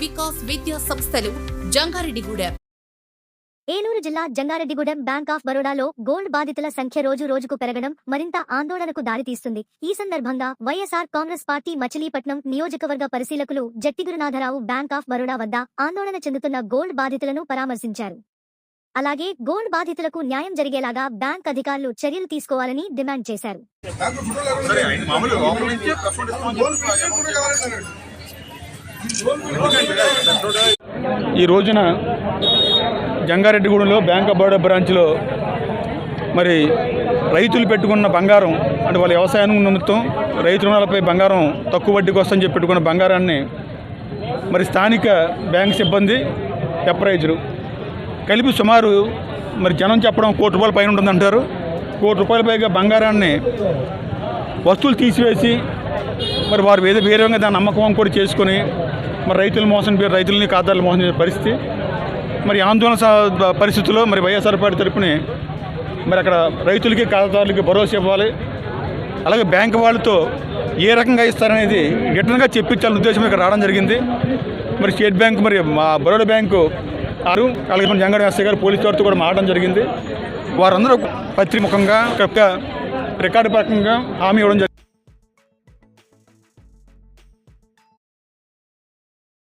వికాస్ విద్యా సంస్థలు జంగారెడ్డిగూడెం. ఏలూరు జిల్లా జంగారెడ్డిగూడెం బ్యాంక్ ఆఫ్ బరోడాలో గోల్డ్ బాధితుల సంఖ్య రోజు రోజుకు పెరగడం మరింత ఆందోళనకు దారితీస్తుంది. ఈ సందర్భంగా వైఎస్ఆర్ కాంగ్రెస్ పార్టీ మచిలీపట్నం నియోజకవర్గ పరిశీలకులు జట్టిగురునాథరావు బ్యాంక్ ఆఫ్ బరోడా వద్ద ఆందోళన చెందుతున్న గోల్డ్ బాధితులను పరామర్శించారు. అలాగే గోల్డ్ బాధితులకు న్యాయం జరిగేలాగా బ్యాంక్ అధికారులు చర్యలు తీసుకోవాలని డిమాండ్ చేశారు. ఈ రోజున జంగారెడ్డిగూడెంలో బ్యాంక్ ఆఫ్ బరోడా బ్రాంచ్లో మరి రైతులు పెట్టుకున్న బంగారం అంటే వాళ్ళ వ్యవసాయం నిమిత్తం రైతు రుణాలపై బంగారం తక్కువ వడ్డీకి వస్తుందని చెప్పి పెట్టుకున్న బంగారాన్ని మరి స్థానిక బ్యాంక్ సిబ్బంది అప్రైజరు కలిపి సుమారు మరి జనం చెప్పడం ₹1,00,00,000 పైన ఉంటుందంటారు. ₹1,00,00,000 పైగా బంగారాన్ని వస్తువులు తీసివేసి మరి వారు వేరే విధంగా దాన్ని నమ్మకం కూడా చేసుకొని మరి రైతులని ఖాతాలు మోసం చేసే పరిస్థితి. మరి ఆందోళన పరిస్థితుల్లో మరి వైఎస్ఆర్ పార్టీ తరపున మరి అక్కడ రైతులకి ఖాతాదారులకి భరోసా ఇవ్వాలి. అలాగే బ్యాంకు వాళ్ళతో ఏ రకంగా ఇస్తారనేది రిటర్న్గా చెప్పించాలనే ఉద్దేశం ఇక్కడ రావడం జరిగింది. మరి స్టేట్ బ్యాంక్ మరి మా బరోడా బ్యాంకు అలాగే మన జంగారెడ్డి ఎస్ఐ గారు పోలీసు వారితో కూడా మాట్లాడడం జరిగింది. వారందరూ పత్రిముఖంగా రికార్డు ప్రకంగా హామీ ఇవ్వడం జరిగింది.